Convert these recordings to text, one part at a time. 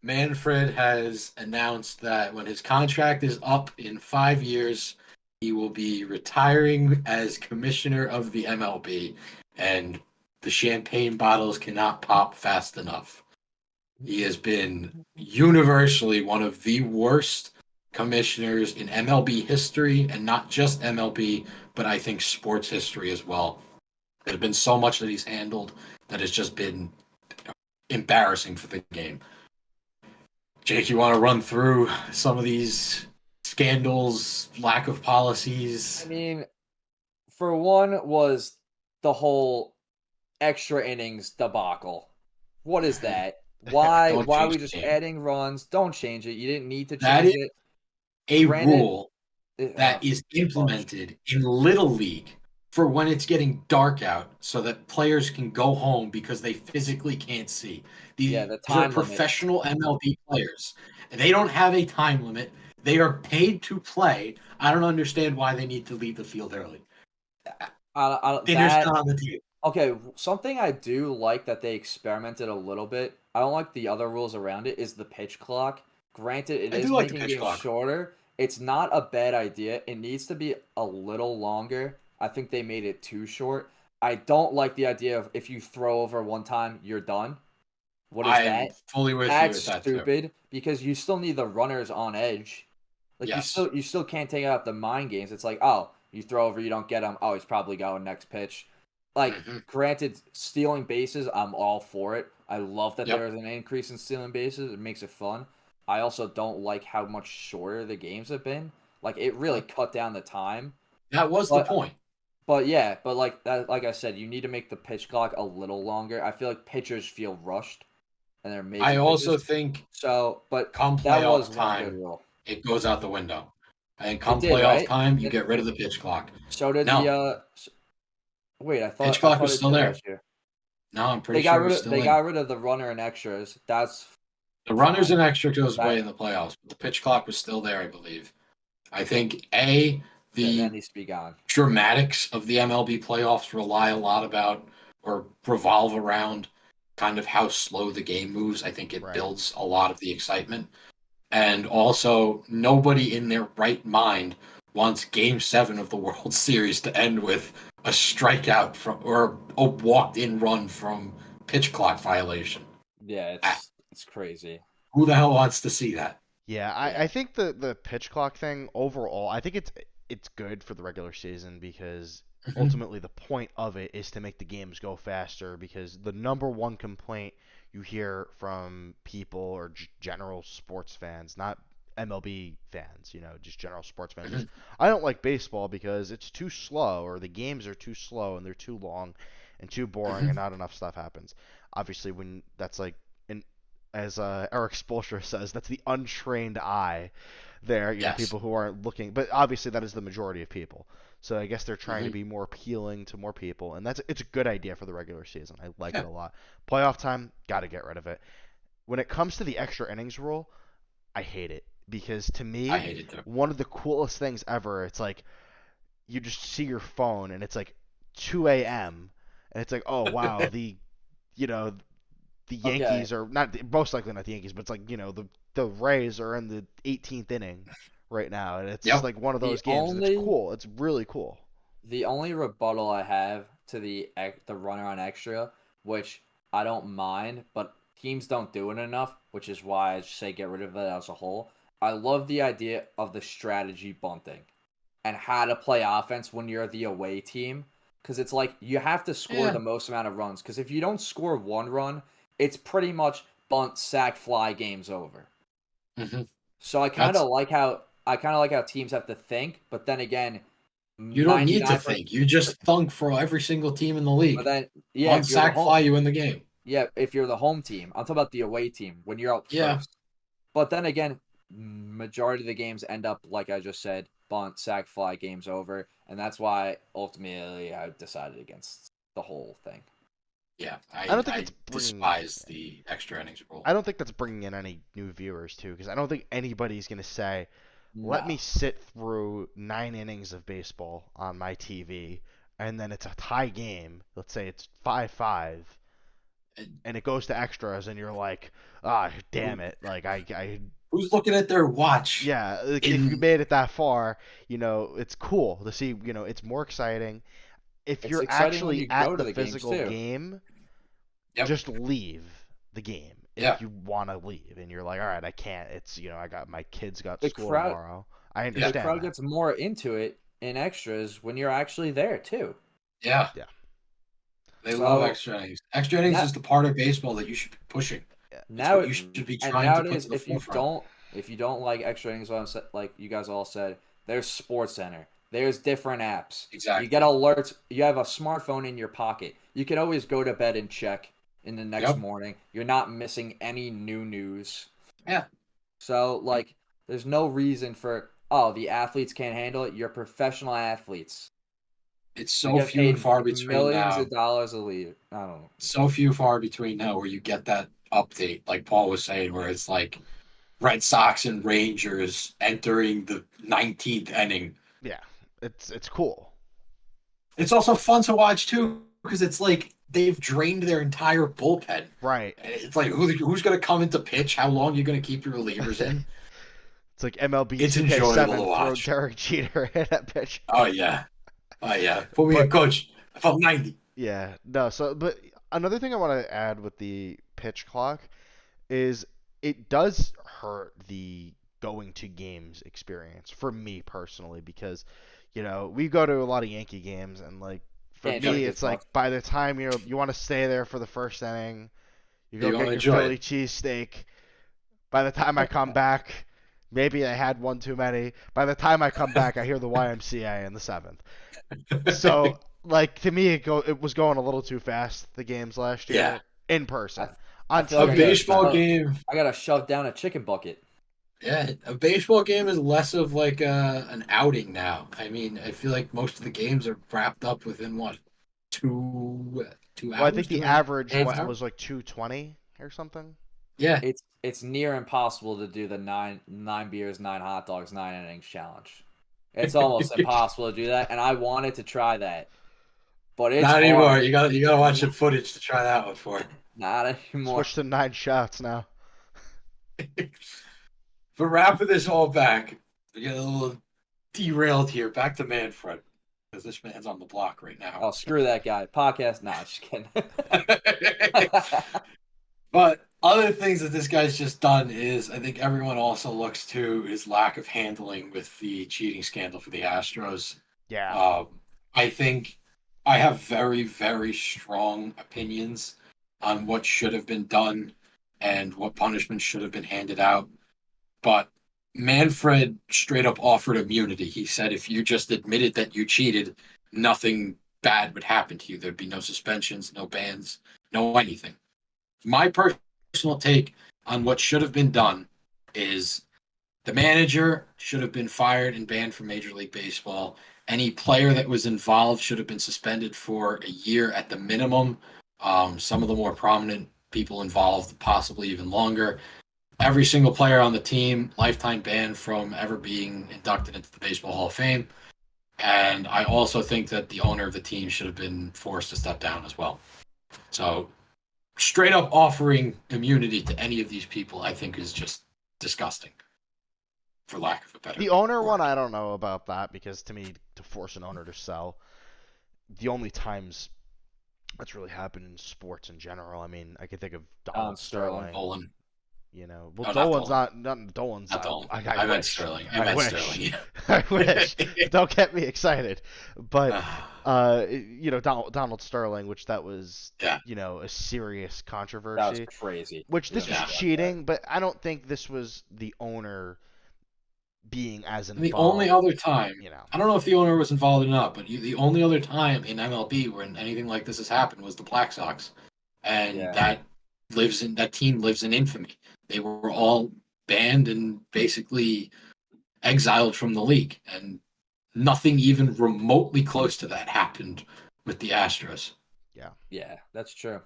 Manfred has announced that when his contract is up in 5 years, he will be retiring as commissioner of the MLB, and the champagne bottles cannot pop fast enough. He has been universally one of the worst commissioners in MLB history, and not just MLB, but I think sports history as well. There's been so much that he's handled that has just been embarrassing for the game. Jake, you want to run through some of these scandals, lack of I policies? mean, for one was the whole extra innings debacle. What is that? Why Don't why are change we the just game. adding runs? Don't change it. You didn't need to That change is it. a Granted, rule oh, that is gosh. implemented in Little League for when it's getting dark out so that players can go home because they physically can't see. Yeah, These the are time limit. professional MLB players, and they don't have a time limit. They are paid to play. I don't understand why they need to leave the field early. Dinner's That not on the table. okay, something I do like that they experimented a little bit. I don't like the other rules around it is the pitch clock. Granted, it I do is like the making pitch games clock. shorter. It's not a bad idea. It needs to be a little longer. I think they made it too short. I don't like the idea of if you throw over one time, you're done. What is I am that? fully with you That's with that too. stupid because you still need the runners on edge. Like Yes. you still can't take out the mind games. It's like, oh, you throw over, you don't get him. Oh, he's probably going next pitch. Like, Hmm. granted, stealing bases, I'm all for it. I love that there Yep. is an increase in stealing bases. It makes it fun. I also don't like how much shorter the games have been. Like, it really cut down the time. That was the But point. but yeah, but like that, like I said, you need to make the pitch clock a little longer. I feel like pitchers feel rushed and they're I making also pitches. think So, but come that was playoff one good time, rule. it goes out the window. And It come did, playoff right? time, you It, get rid of the pitch clock. so did the No, wait, pitch I clock thought was it still did there. last year. No, I'm pretty sure it was still They in. got rid of the runner and extras. That's The runners fine. and extra goes away That in the playoffs, but the pitch clock was still there, I believe. I think A, yeah, that the needs to be gone. dramatics of the MLB playoffs rely a lot about or revolve around kind of how slow the game moves. I think it Right. builds a lot of the excitement. And also, nobody in their right mind wants Game 7 of the World Series to end with a strikeout from or a walked in run from pitch clock violation. Yeah, Ah, it's crazy. who the hell wants to see that? Yeah, Yeah. I think the pitch clock thing overall, I think it's good for the regular season because Mhm. ultimately the point of it is to make the games go faster because the number one complaint you hear from people or general sports fans, not MLB fans, just general sports fans, is Mhm. I don't like baseball because it's too slow or the games are too slow and they're too long and too boring and Mhm. not enough stuff happens. Obviously, when that's like an as Eric Spoelstra says, that's the untrained eye there, Yes. people who aren't looking. But obviously, that is the majority of people. So I guess they're trying to Mhm. be more appealing to more people, and it's a good idea for the regular season. I like it Yeah, a lot. Playoff time, got to get rid of it. When it comes to the extra innings rule, I hate it because to I me, hate it too. one of the coolest things ever. It's like you just see your phone and it's like 2 a.m. and it's like, oh wow, you know the Okay. Yankees are not most likely not the Yankees, but it's like the Rays are in the 18th inning right now, and it's just Yep. like one of The those games, and it's only cool. It's really cool. the only rebuttal I have to the runner on extra, which I don't mind, but teams don't do it enough, which is why I say get rid of it as a whole. I love the idea of the strategy bunting and how to play offense when you're the away team. Because it's like you have to score Yeah. the most amount of runs. Because if you don't score one run, it's pretty much bunt, sack, fly, game's over. Hmm. So That's I kind of like how teams have to think, but then again, you don't need to 99%. think. You just thunk for every single team in the But league. then, yeah, One if you're the sack home, fly you in the game. yeah, if you're the home team, I'm talking about the away team when you're out Yeah. first. But then again, majority of the games end up like I just said, bunt, sack, fly, game's over, and that's why ultimately I decided against the whole thing. Yeah. I don't think I it's bringing. despise the extra innings rule. I don't think that's bringing in any new viewers too, because I don't think anybody's gonna say, "Let me No. sit through 9 innings of baseball on my TV, and then it's a tie game. Let's say it's 5-5, and it goes to extras, and you're like, ah, damn it, like I Who's looking at their watch? yeah, like, if you made it that far, it's cool to see. It's more exciting if It's you're exciting when actually you at go to the the games physical too. game. Yep. Just leave the game Yeah. if you want to leave, and you're like, all right, I can't. It's I got my kids got The school crowd, tomorrow. I the understand crowd that. gets more into it in extras when you're actually there too. Yeah. Yeah. They love So extra innings. Extra innings now, is the part of baseball that you should be pushing. Yeah. It's now what it you should be and trying to put nowadays, to the forefront. if you don't like extra innings, like you guys all said, there's Sports Center. There's different apps. Exactly. You get alerts. You have a smartphone in your pocket. You can always go to bed and check in the next morning. You're not missing any new news. Yeah. So like, there's no reason for the athletes can't handle it. You're professional athletes. It's You so get few and paid far between millions now. of dollars a league. I don't know. So few far between now where you get that update, like Paul was saying, where it's like Red Sox and Rangers entering the 19th inning. Yeah, it's cool. It's also fun to watch too because it's like they've drained their entire bullpen. Right. And it's like who's going to come into pitch? How long are you going to keep your relievers in? It's like MLB It's enjoyable 2K7 to throw watch. Derek Jeter in that pitch. Oh yeah. Put me in, coach. I felt 90. Yeah, no. So, but another thing I want to add with the pitch clock is it does hurt the going to games experience for me personally because we go to a lot of Yankee games and like for Can't drink me as it's like much. by the time you want to stay there for the first inning, you go You get wanna your enjoy Philly it. cheesesteak. By the time I come back, maybe I had one too many. By the time I come back, I hear the YMCA in the seventh. So, like to me, it was going a little too fast. The games last year Yeah. in person. I On feel like A I TV, gotta it's baseball better. game. I gotta shove down a chicken bucket. Yeah, a baseball game is less of like an outing now. I mean, I feel like most of the games are wrapped up within what, two Well, I think hours, the 2.5 average hours? was like 220 or something. Yeah, It's near impossible to do the nine beers, 9 hot dogs, 9 innings challenge. It's almost impossible to do that, and I wanted to try that, but it's not anymore. hard. You gotta watch the footage to try that one for. Not anymore. Switch to 9 shots now. But wrapping this all back, we get a little derailed here. Back to Manfred, because this man's on the block right now. Oh, screw that guy. Podcast? Nah, just kidding. But other things that this guy's just done is I think everyone also looks to his lack of handling with the cheating scandal for the Astros. Yeah. I think I have very, very strong opinions on what should have been done and what punishment should have been handed out. But Manfred straight up offered immunity. He said if you just admitted that you cheated, nothing bad would happen to you. There'd be no suspensions, no bans, no anything. My personal take on what should have been done is the manager should have been fired and banned from Major League Baseball. Any player that was involved should have been suspended for a year at the minimum. Some of the more prominent people involved, possibly even longer. Every single player on the team, lifetime ban from ever being inducted into the Baseball Hall of Fame. And I also think that the owner of the team should have been forced to step down as well. So straight up offering immunity to any of these people, I think, is just disgusting, for lack of a better The owner word. one, I don't know about that because to me, to force an owner to sell, the only times that's really happened in sports in general. I mean, I could think of Donald Sterling. Sterling. Dolan. Well, Oh, Dolan's not not Dolan's Not not. Dolan. I meant wish. Sterling. I meant wish. Sterling. I wish. Don't get me excited. But Donald Sterling, which that was Yeah. a serious That was controversy. crazy. Which this Yeah. was cheating, but I don't think this was the owner being as And involved. the only other time, you know. I don't know if the owner was involved or not, but the only other time in MLB when anything like this has happened was the Black Sox, and Yeah. that team lives in infamy. They were all banned and basically exiled from the league, and nothing even remotely close to that happened with the Astros. Yeah, that's true.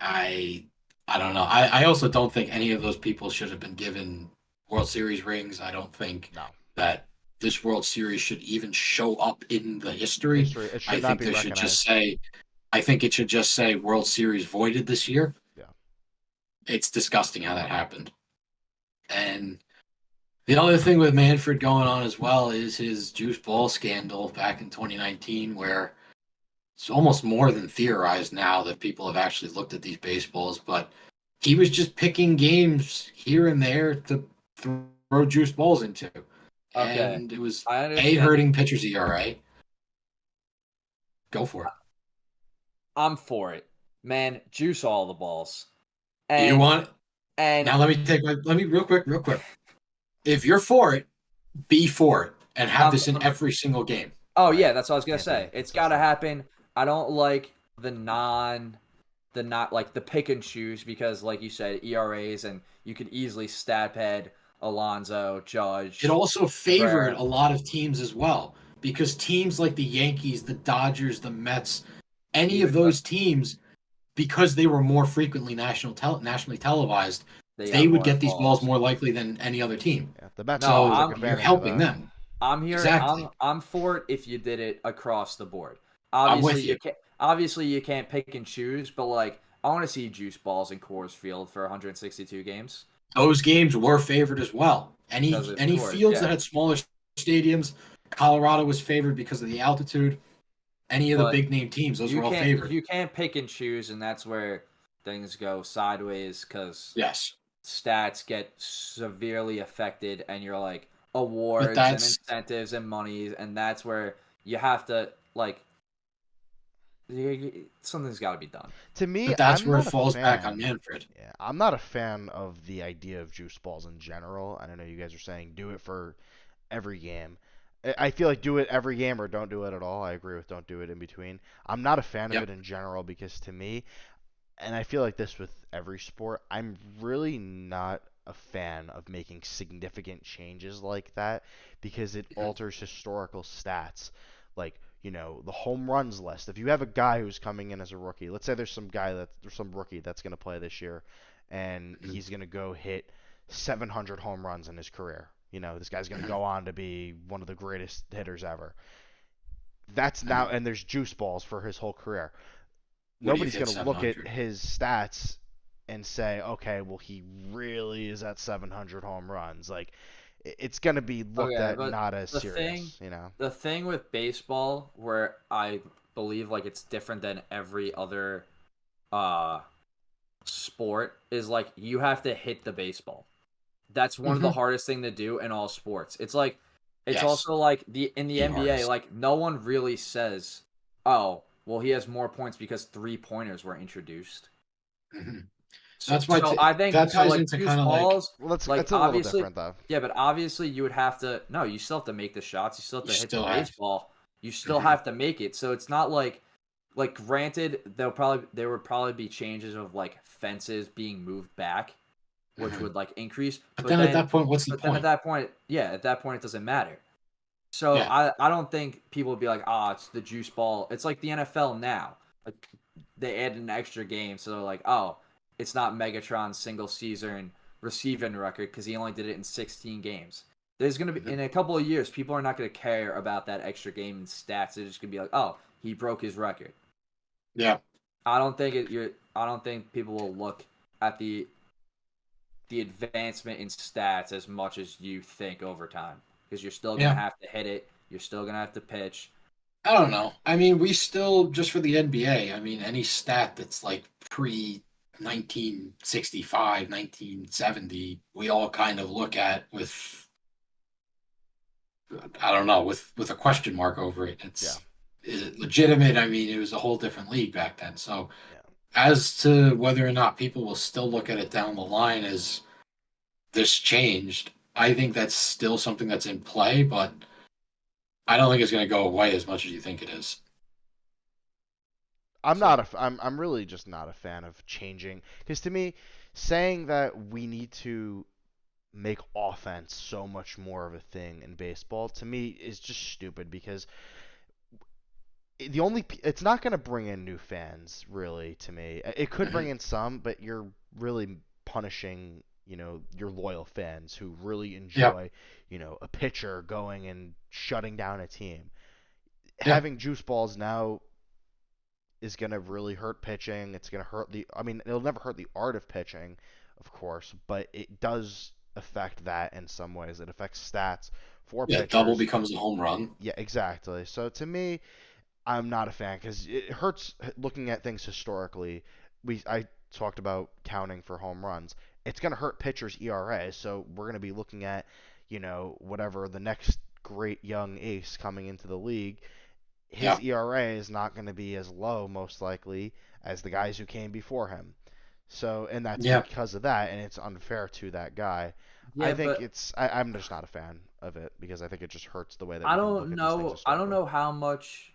I don't know. I also don't think any of those people should have been given World Series rings. I don't think No. that this World Series should even show up in the history. It should I not think be they should recognized. just say I think it should just say World Series voided this year. Yeah. It's disgusting how that happened. And the other thing with Manfred going on as well is his juice ball scandal back in 2019, where it's almost more than theorized now that people have actually looked at these baseballs, but he was just picking games here and there to throw juice balls into. Okay, And it was I A, understand. hurting pitchers' ERA. Go for it. I'm for it, man. Juice all the balls, You and want it? and Now let me real quick. If you're for it, be for it and have this in I'm every single game. Oh Right. yeah, that's what I was gonna Can't be say. It's got to inconsistent. happen. I don't like the not like the pick and choose because, like you said, ERAs and you could easily stat pad Alonso, It Judge, also favored Cabrera. a lot of teams as well because teams like the Yankees, the Dodgers, the Mets, any of Even the those teams, because they were more frequently nationally televised, they they got would more get these balls balls. more likely than any other team. Yeah, the Mets No, always So took I'm you're advantage of helping that. them. I'm here. Exactly. I'm for it if you did it across the board. I'm with you. Obviously you can't pick and choose, but like I want to see juice balls in Coors Field for 162 games Those games were favored as well. because it's Any Coors. fields that Yeah, had smaller stadiums, Colorado was favored because of the altitude. Any of the but big name teams, those were all favored. you can't pick and choose, and that's where things go sideways because Yes. stats get severely affected, and you're like But awards and that's incentives and money, and that's where you have to like something's got to be done. To me, but that's I'm where it not a falls back on fan. Manfred. Yeah, I'm not a fan of the idea of juice balls in general. I don't know you guys are saying do it for every game. I feel like do it every game or don't do it at all. I agree with don't do it in between. I'm not a fan of Yep. it in general because to me, and I feel like this with every sport, I'm really not a fan of making significant changes like that because it Mhm. alters historical stats. Like, the home runs list. If you have a guy who's coming in as a rookie, let's say there's some rookie that's going to play this year and Mhm. he's going to go hit 700 home runs in his career. This guy's going to go on to be one of the greatest hitters ever. That's now, Mhm. and there's juice balls for his whole career. What do you Nobody's hit going to look at 700? his stats and say, okay, well, he really is at 700 home runs. Like, it's going to be looked Okay, at but not as the thing, serious. the thing with baseball, where I believe like it's different than every other uh sport, is like you have to hit the baseball. That's one of the Hmm. hardest thing to do in all sports. It's like it's Yes, also like the in the the NBA, hardest. like no one really says, "Oh, well, he has more points because three-pointers were introduced." Hmm. So, so I think That so. ties Like into juice kind of like balls, Well, that's like it's a little obviously, different though. yeah, but obviously you would have to. No, you still have to make the shots. You still have you to hit the still have. baseball. You still Hmm. have to make it. So it's not like granted, there would probably be changes of like fences being moved back, which Hmm. would like increase. But then at that point, what's the At point? that point, yeah, at that point it doesn't matter. So Yeah. I don't think people would be like, ah, it's the juice ball. It's like the NFL now. Like they added an extra game, so they're like, oh, it's not Megatron's single season receiving record because he only did it in 16 games. There's gonna be Hmm. in a couple of years, people are not gonna care about that extra game and stats. They're just gonna be like, oh, he broke his record. Yeah. I don't think people will look at the advancement in stats as much as you think over time because you're still gonna Yeah. have to hit it. You're still gonna have to pitch. I don't know. I mean, we still just for the NBA. I mean, any stat that's like pre 1965, 1970, we all kind of look at with I don't know with a question mark over it. Yeah, It's is it legitimate? I mean, it was a whole different league back then. So yeah. as to whether or not people will still look at it down the line as this changed, I think that's still something that's in play, but I don't think it's going to go away as much as you think it is. So, I'm really just not a fan of changing because to me, saying that we need to make offense so much more of a thing in baseball to me is just stupid because it's not going to bring in new fans really to me. It could bring mhm. in some, but you're really punishing, your loyal fans who really Yeah, enjoy, a pitcher going and shutting down a team. yeah. Having juice balls now is going to really hurt pitching. It's going to hurt I mean, it'll never hurt the art of pitching, of course, but it does affect that in some ways. It affects stats for Yeah, double pitchers. becomes a home run. Yeah, exactly. So to me, I'm not a fan because it hurts looking at things historically. I talked about counting for home runs. It's going to hurt pitchers' ERA, so we're going to be looking at, whatever the next great young ace coming into the league. His Yeah. ERA is not going to be as low, most likely, as the guys who came before him. So, and that's Yeah. because of that, and it's unfair to that guy. Yeah, but I'm just not a fan of it because I think it just hurts the way that I we can look don't at these things know. I don't historically. know how much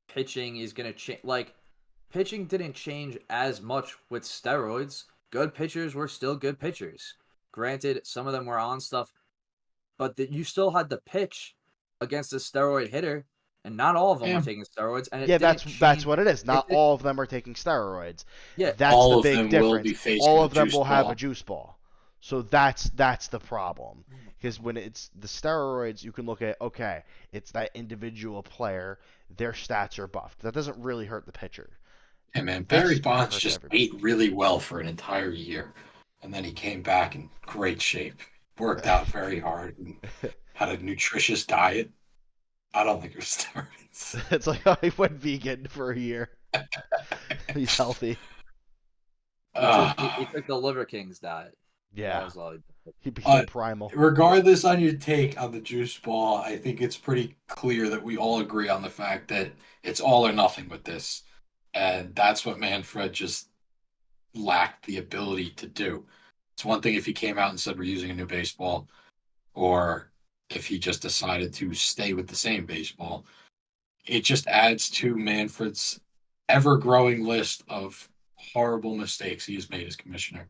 pitching is gonna change. Like, pitching didn't change as much with steroids. Good pitchers were still good pitchers. Granted, some of them were on stuff, but you still had to pitch against a steroid hitter, and not all of them were Yeah. taking steroids, and it Yeah, didn't that's change. what it is. Not It, all of them are taking steroids. yeah, That's the All of big them will difference. be faced All with a of them juice will have a ball. juice ball. So that's the problem. Because when it's the steroids, you can look at, okay, it's that individual player, their stats are buffed. That doesn't really hurt the pitcher. Hey man, Barry This Bonds hurts just everybody. ate really well for an entire year, and then he came back in great shape. Worked out very hard and had a nutritious diet. I don't think it was steroids. It's like, oh, he went vegan for a year. He's healthy. he took the Liver King's diet. That Yeah. was all he did. He became primal. Regardless on your take on the juice ball, I think it's pretty clear that we all agree on the fact that it's all or nothing with this. And that's what Manfred just lacked the ability to do. It's one thing if he came out and said we're using a new baseball, or if he just decided to stay with the same baseball. It just adds to Manfred's ever growing list of horrible mistakes he has made as commissioner.